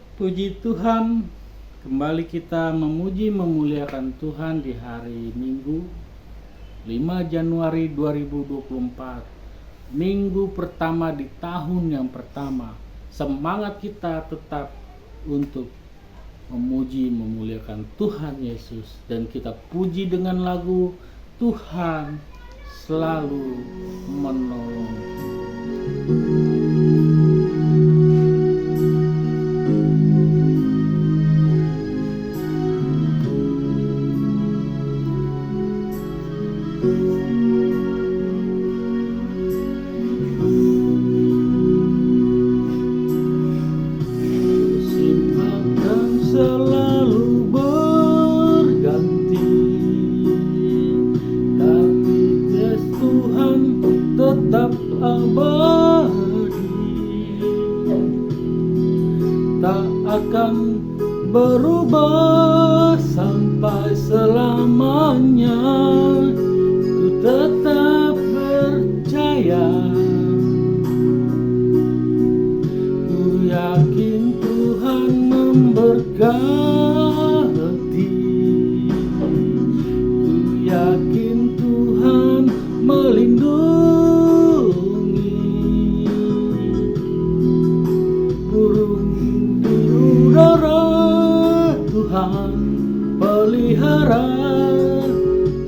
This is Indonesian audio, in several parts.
Puji Tuhan, kembali kita memuji memuliakan Tuhan di hari Minggu 5 Januari 2024. Minggu pertama di tahun yang pertama. Semangat kita tetap untuk memuji memuliakan Tuhan Yesus, dan kita puji dengan lagu Tuhan selalu menolong. Musim akan selalu berganti, tapi yes Tuhan tetap abadi, tak akan berubah sampai selamanya. Ku tetap percaya, ku yakin Tuhan memberkati, ku yakin Tuhan melindungi. Burung di udara Tuhan pelihara,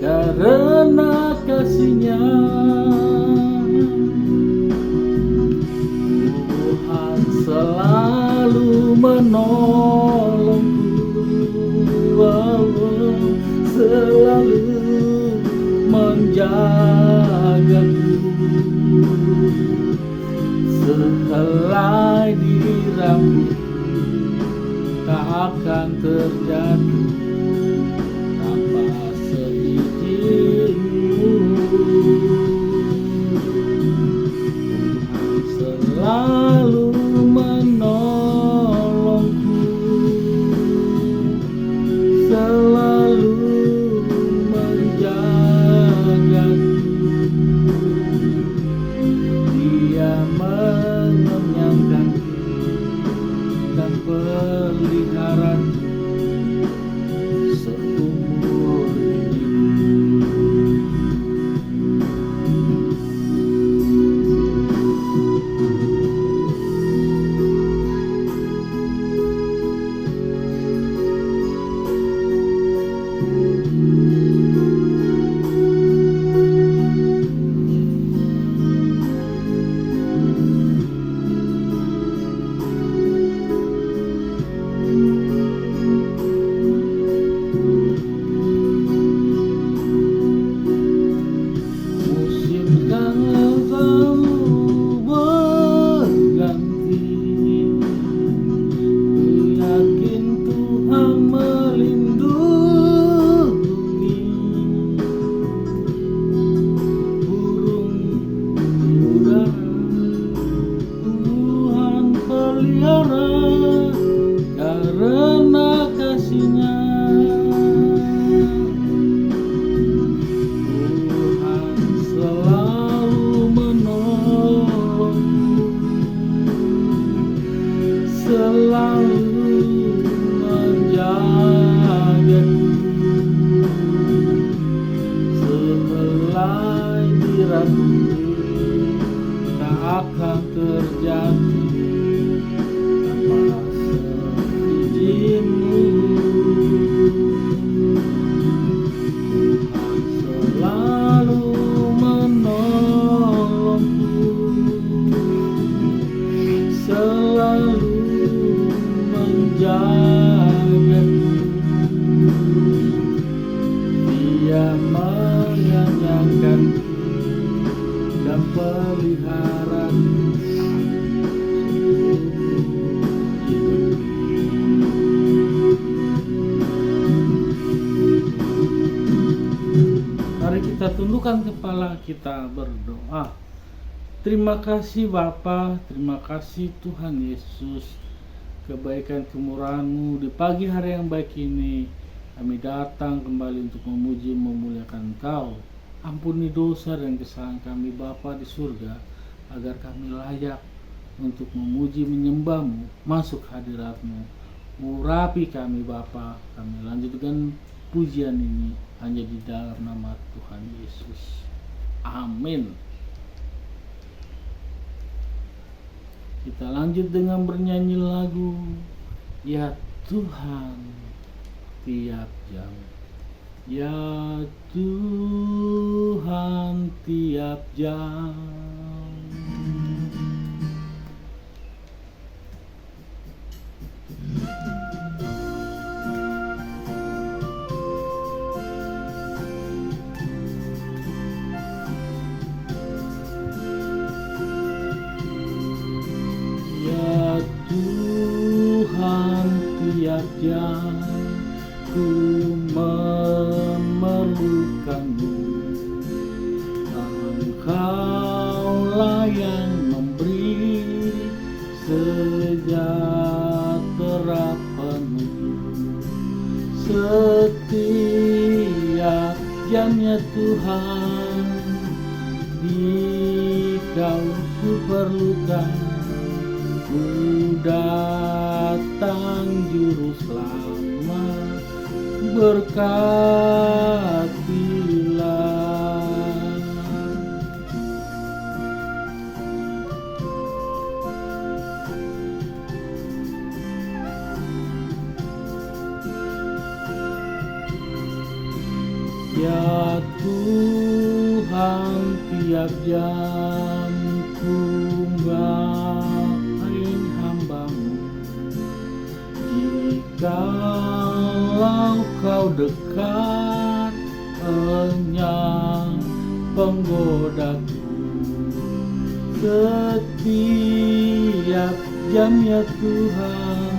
karena kasih-Nya. Tuhan selalu menolongku, selalu menjagaku. Sehelai di rambut tak akan terjatuh tanpa seizin-Mu. Tuhan selalu menolongku, selalu menjagaku. Dia mengenyangkanku dan peliharaku seumur hidup. Musim kan selalu berganti, ku yakin Tuhan melindungi. Burung di udara Tuhan pelihara, karena kasih-Nya. Tuhan selalu menolongku, selalu menjagaku. Sehelai di rambut tak akan terjatuh tanpa seizin-Mu. Tuhan selalu menolongku, selalu menjagaku. Dia mengenyangkanku dan peliharaku seumur hidup. Mari kita tundukkan kepala, kita berdoa. Terima kasih Bapa, terima kasih Tuhan Yesus. Kebaikan kemurahan-Mu di pagi hari yang baik ini, kami datang kembali untuk memuji memuliakan Engkau. Ampuni dosa dan kesalahan kami Bapa di surga, agar kami layak untuk memuji menyembah-Mu, masuk hadirat-Mu. Urapi kami Bapa, kami lanjutkan pujian ini hanya di dalam nama Tuhan Yesus. Amin. Kita lanjut dengan bernyanyi lagu Ya Tuhan tiap jam. Ya Tuhan tiap jam. Ya Tuhan tiap jam ku memerlukan-Mu. Engkaulah yang memberi sejahtera penuh setiap jamnya Tuhan. Di Kau ku perlukan, ku datang juru selamat, berkatilah. Ya Tuhan tiap jam ku main hamba-Mu. Jikalau Kau dekat, enyah penggodaku. Setiap jamnya Tuhan,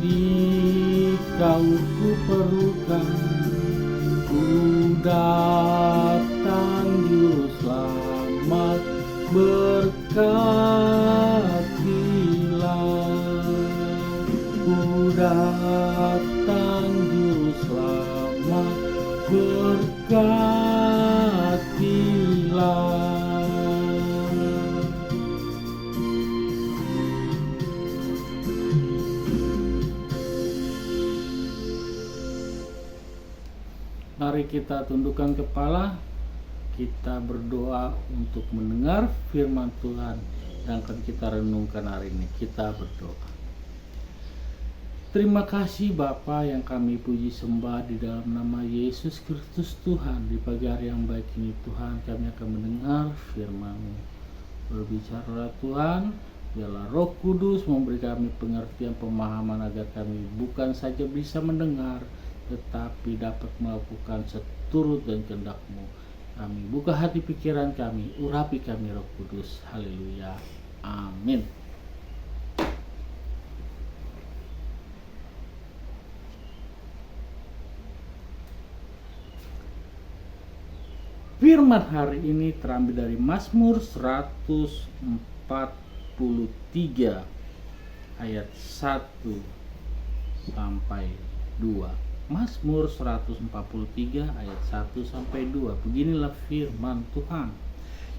di Kau ku perlukan, ku datang juru selamat, berkatilah. Ku datang juru selamat, berkatilah. Mari kita tundukkan kepala, kita berdoa untuk mendengar firman Tuhan yang akan kita renungkan hari ini. Kita berdoa. Terima kasih Bapa yang kami puji sembah di dalam nama Yesus Kristus Tuhan. Di pagi hari yang baik ini Tuhan, kami akan mendengar firman-Mu. Berbicara Tuhan, biarlah Roh Kudus memberi kami pengertian pemahaman agar kami bukan saja bisa mendengar, tetapi dapat melakukan seturut dan kehendak-Mu. Kami buka hati pikiran kami, urapi kami Roh Kudus. Haleluya. Amin. Firman hari ini terambil dari Mazmur 143 ayat 1 sampai 2. Mazmur 143 ayat 1 sampai 2. Beginilah firman Tuhan.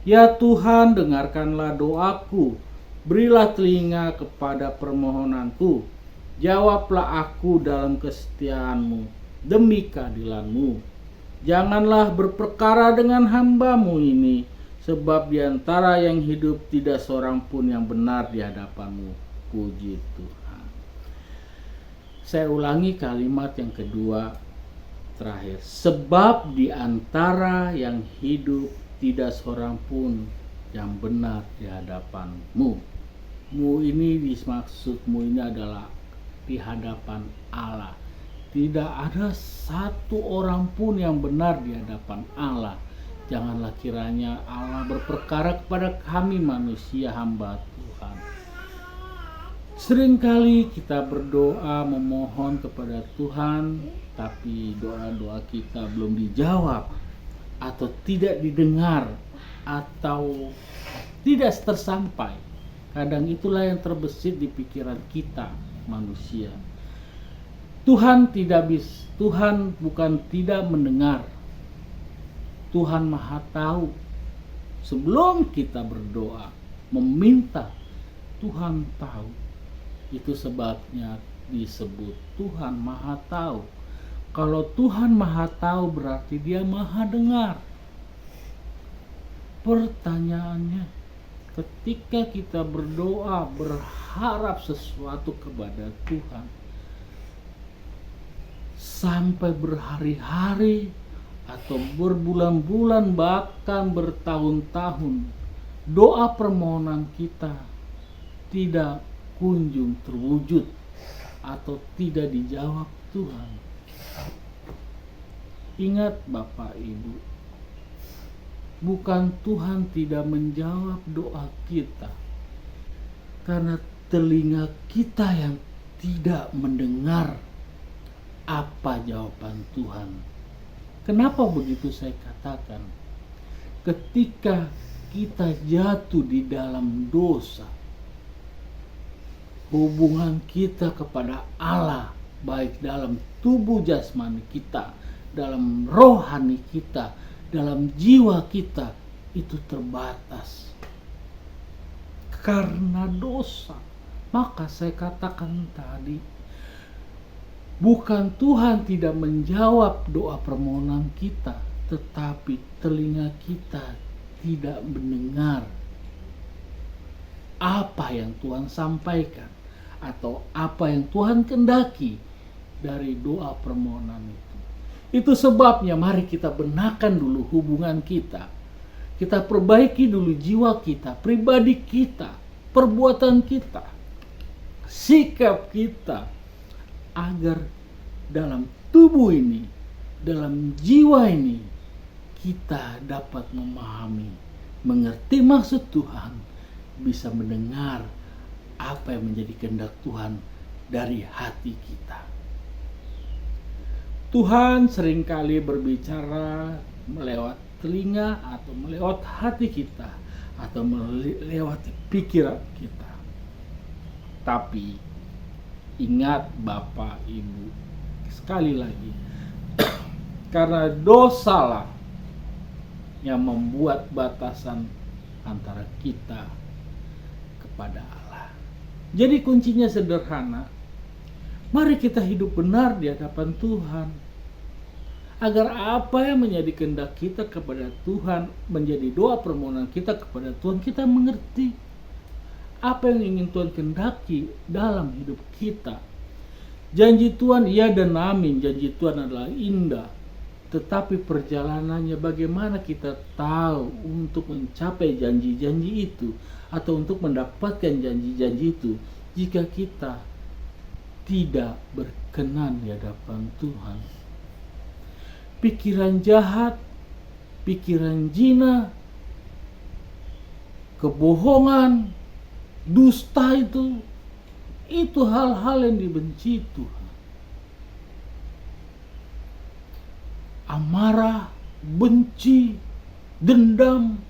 Ya Tuhan, dengarkanlah doaku, berilah telinga kepada permohonanku. Jawablah aku dalam kesetiaan-Mu demi keadilan-Mu. Janganlah berperkara dengan hamba-Mu ini, sebab di antara yang hidup tidak seorang pun yang benar di hadapan-Mu. Puji Tuhan. Saya ulangi kalimat yang kedua terakhir. Sebab di antara yang hidup tidak seorang pun yang benar di hadapan-Mu. Mu ini dimaksud-Mu ini adalah di hadapan Allah. Tidak ada satu orang pun yang benar di hadapan Allah. Janganlah kiranya Allah berperkara kepada kami manusia hamba Tuhan. Seringkali kita berdoa memohon kepada Tuhan, tapi doa-doa kita belum dijawab atau tidak didengar atau tidak tersampai. Kadang itulah yang terbesit di pikiran kita manusia. Tuhan bukan tidak mendengar. Tuhan Maha tahu. Sebelum kita berdoa, meminta Tuhan tahu. Itu sebabnya disebut Tuhan Maha Tahu. Kalau Tuhan Maha Tahu berarti Dia Maha Dengar. Pertanyaannya, ketika kita berdoa berharap sesuatu kepada Tuhan sampai berhari-hari atau berbulan-bulan bahkan bertahun-tahun, doa permohonan kita tidak kunjung terwujud atau tidak dijawab Tuhan. Ingat Bapak Ibu, bukan Tuhan tidak menjawab doa kita, karena telinga kita yang tidak mendengar apa jawaban Tuhan. Kenapa begitu saya katakan? Ketika kita jatuh di dalam dosa, hubungan kita kepada Allah, baik dalam tubuh jasmani kita, dalam rohani kita, dalam jiwa kita, itu terbatas karena dosa. Maka saya katakan tadi, bukan Tuhan tidak menjawab doa permohonan kita, tetapi telinga kita tidak mendengar apa yang Tuhan sampaikan atau apa yang Tuhan kehendaki dari doa permohonan itu. Itu sebabnya mari kita benarkan dulu hubungan kita. Kita perbaiki dulu jiwa kita, pribadi kita, perbuatan kita, sikap kita, agar dalam tubuh ini, dalam jiwa ini, kita dapat memahami, mengerti maksud Tuhan, bisa mendengar apa yang menjadi kehendak Tuhan dari hati kita. Tuhan seringkali berbicara melewat telinga atau melewat hati kita atau melewati pikiran kita. Tapi ingat Bapak Ibu, sekali lagi, karena dosalah yang membuat batasan antara kita kepada Allah. Jadi kuncinya sederhana. Mari kita hidup benar di hadapan Tuhan, agar apa yang menjadi kehendak kita kepada Tuhan, menjadi doa permohonan kita kepada Tuhan, kita mengerti apa yang ingin Tuhan kehendaki dalam hidup kita. Janji Tuhan iya dan amin, janji Tuhan adalah indah, tetapi perjalanannya bagaimana kita tahu untuk mencapai janji-janji itu atau untuk mendapatkan janji-janji itu jika kita tidak berkenan di hadapan Tuhan. Pikiran jahat, pikiran zina, kebohongan, dusta itu hal-hal yang dibenci Tuhan. Amarah, benci, dendam,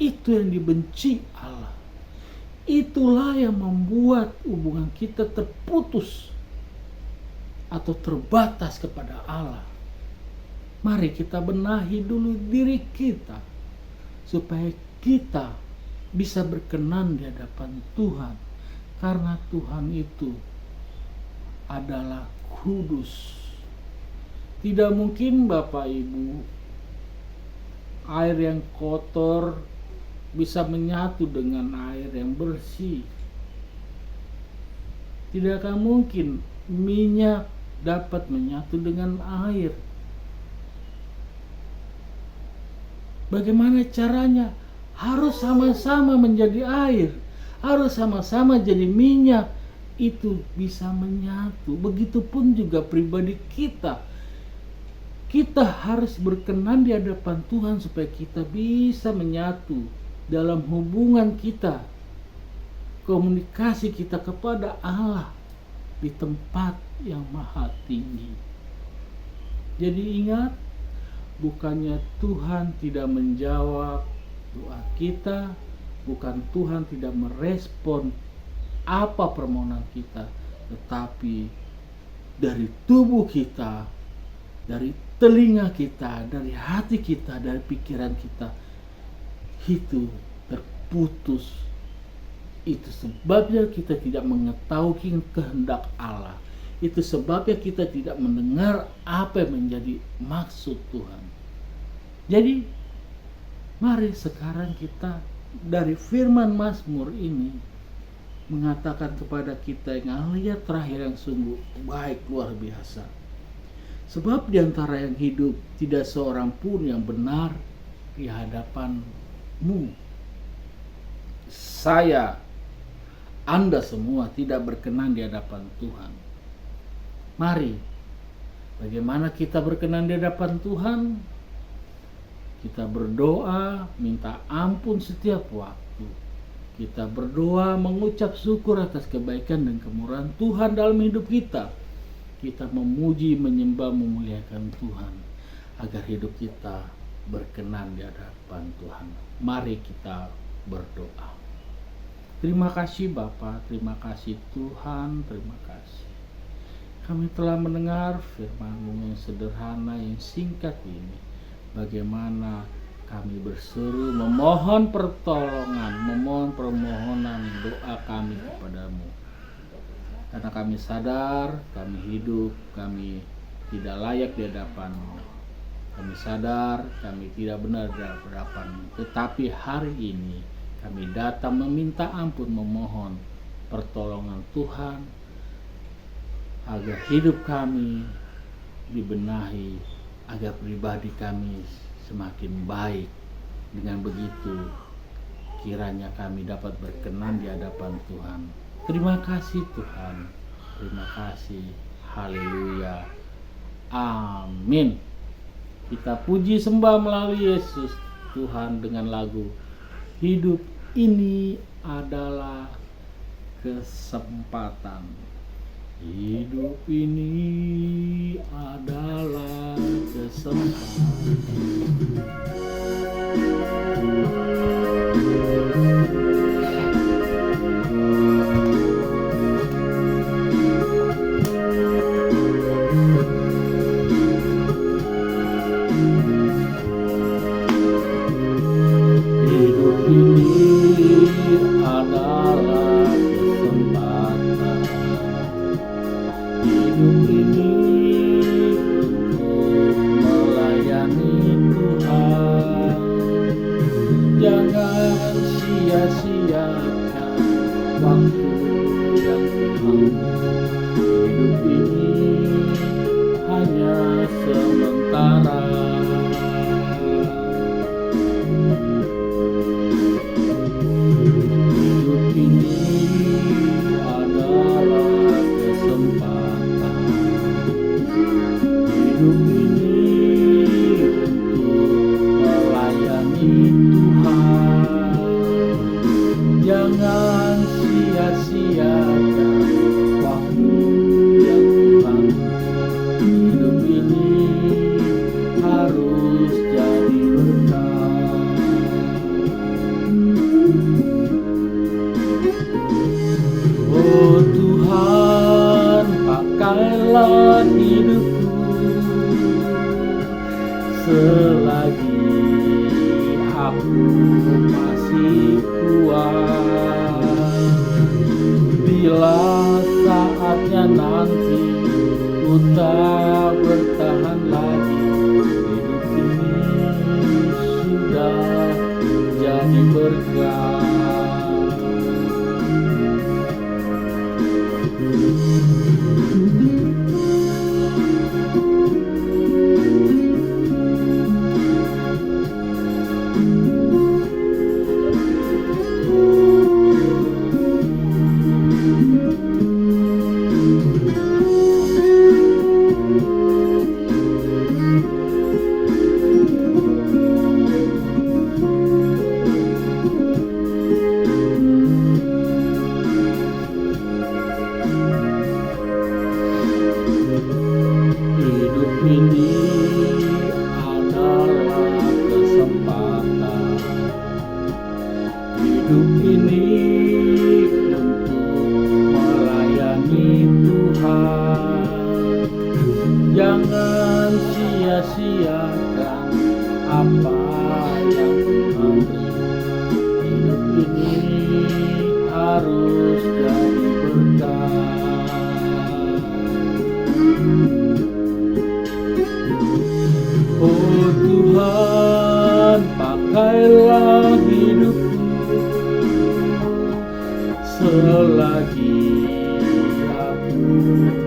itu yang dibenci Allah. Itulah yang membuat hubungan kita terputus atau terbatas kepada Allah. Mari kita benahi dulu diri kita supaya kita bisa berkenan di hadapan Tuhan, karena Tuhan itu adalah kudus. Tidak mungkin Bapak Ibu air yang kotor bisa menyatu dengan air yang bersih. Tidak akan mungkin minyak dapat menyatu dengan air. Bagaimana caranya? Harus sama-sama menjadi air, harus sama-sama jadi minyak, itu bisa menyatu. Begitupun juga pribadi kita. Kita harus berkenan di hadapan Tuhan supaya kita bisa menyatu dalam hubungan kita, komunikasi kita kepada Allah di tempat yang maha tinggi. Jadi ingat, bukannya Tuhan tidak menjawab doa kita, bukan Tuhan tidak merespon apa permohonan kita, tetapi dari tubuh kita, dari telinga kita, dari hati kita, dari pikiran kita, itu terputus Itu sebabnya kita tidak mengetahui kehendak Allah. Itu sebabnya kita tidak mendengar apa yang menjadi maksud Tuhan. Jadi mari sekarang kita dari firman Mazmur ini mengatakan kepada kita yang lihat terakhir yang sungguh baik, luar biasa. Sebab di antara yang hidup tidak seorang pun yang benar di hadapanmu. Anda semua tidak berkenan di hadapan Tuhan. Mari, bagaimana kita berkenan di hadapan Tuhan? Kita berdoa, minta ampun setiap waktu. Kita berdoa, mengucap syukur atas kebaikan dan kemurahan Tuhan dalam hidup kita. Kita memuji, menyembah, memuliakan Tuhan agar hidup kita berkenan di hadapan Tuhan. Mari kita berdoa. Terima kasih Bapa, terima kasih Tuhan, terima kasih. Kami telah mendengar firman-Mu yang sederhana, yang singkat ini. Bagaimana kami berseru, memohon pertolongan, memohon permohonan doa kami kepadamu. Karena kami sadar, kami hidup, kami tidak layak di hadapan-Mu. Kami sadar, kami tidak benar di hadapan-Mu. Tetapi hari ini, kami datang meminta ampun, memohon pertolongan Tuhan agar hidup kami dibenahi, agar pribadi kami semakin baik. Dengan begitu kiranya kami dapat berkenan di hadapan Tuhan. Terima kasih Tuhan, terima kasih, haleluya, amin. Kita puji sembah melalui Yesus Tuhan dengan lagu Hidup Ini Adalah Kesempatan. Hidup ini adalah kesempatan. Jangan sia-siakan waktu yang Tuhan. Hidup ini hanya sementara. Hidup ini adalah kesempatan. Hidup ini untuk melayani jangan sia-siakan waktu yang Tuhan. Hidup ini harus jadi berkah. Oh Tuhan, pakailah hidupku selagi aku masih kuat. Bila saatnya nanti ku tak bertahan lagi, hidup ini sudah jadi berkah.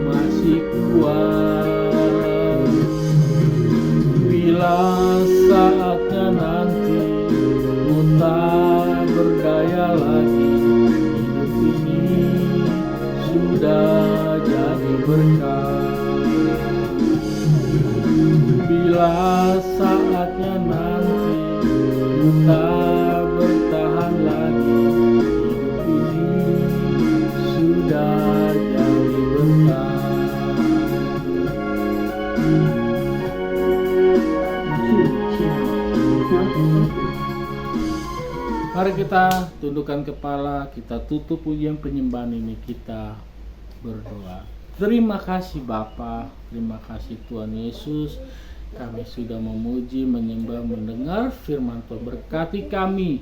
masih kuat. Bila saatnya nanti ku tak berdaya lagi, hidup ini sudah jadi berkah. Bila saatnya nanti ku tak bertahan lagi, hidup ini sudah jadi berkah. Mari kita tundukkan kepala, kita tutup pujian penyembahan ini, kita berdoa. Terima kasih Bapa, terima kasih Tuhan Yesus. Kami sudah memuji, menyembah, mendengar firman Tuhan. Berkati kami,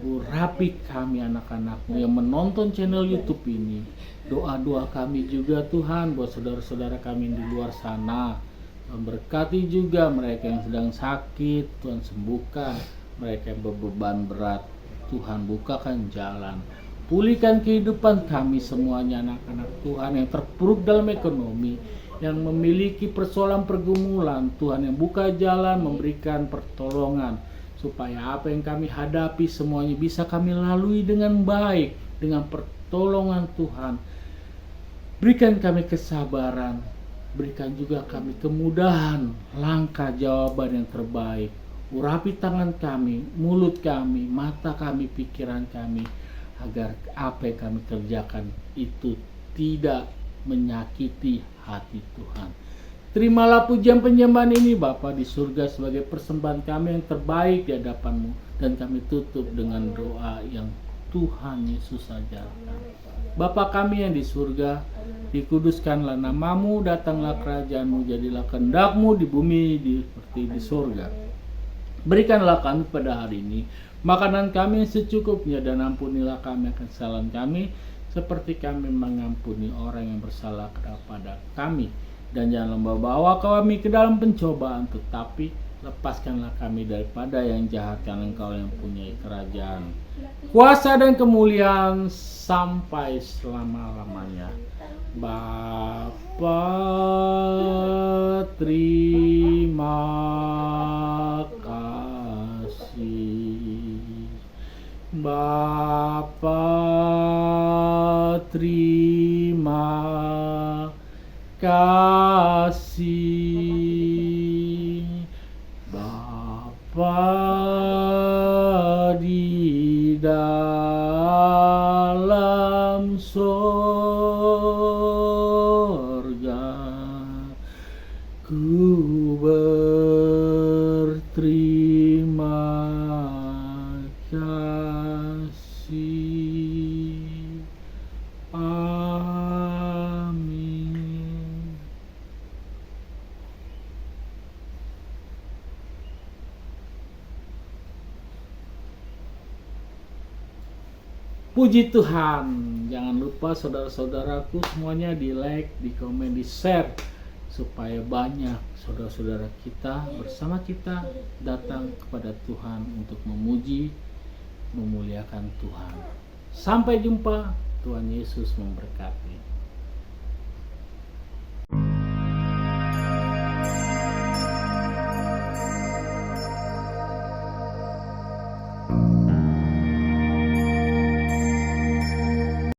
urapi kami anak-anak-Mu yang menonton channel YouTube ini. Doa-doa kami juga Tuhan buat saudara-saudara kami di luar sana. Tuhan berkati juga mereka yang sedang sakit, Tuhan sembuhkan. Mereka yang berbeban berat, Tuhan bukakan jalan. Pulihkan kehidupan kami semuanya anak-anak Tuhan yang terpuruk dalam ekonomi, yang memiliki persoalan pergumulan. Tuhan yang buka jalan, memberikan pertolongan, supaya apa yang kami hadapi semuanya bisa kami lalui dengan baik, dengan pertolongan Tuhan. Berikan kami kesabaran, berikan juga kami kemudahan, langkah jawaban yang terbaik. Urapi tangan kami, mulut kami, mata kami, pikiran kami, agar apa yang kami kerjakan itu tidak menyakiti hati Tuhan. Terimalah pujian penyembahan ini Bapa di surga sebagai persembahan kami yang terbaik di hadapan-Mu, dan kami tutup dengan doa yang Tuhan Yesus ajarkan. Bapa kami yang di surga, dikuduskanlah nama-Mu, datanglah kerajaan-Mu, jadilah kehendak-Mu di bumi seperti di surga. Berikanlah kami pada hari ini makanan kami yang secukupnya, dan ampunilah kami akan kesalahan kami seperti kami mengampuni orang yang bersalah kepada kami. Dan jangan membawa kami ke dalam pencobaan, tetapi lepaskanlah kami daripada yang jahat, karena Engkau yang punya kerajaan, kuasa dan kemuliaan sampai selama-lamanya. Bapa, terima kasih. Bapa, terima kasih. Bapa di dalam sorga, ku berterima kasih. Amin. Puji Tuhan. Jangan lupa saudara-saudaraku semuanya di like, di komen, di share, supaya banyak saudara-saudara kita bersama kita datang kepada Tuhan untuk memuji, memuliakan Tuhan. Sampai jumpa. Tuhan Yesus memberkati.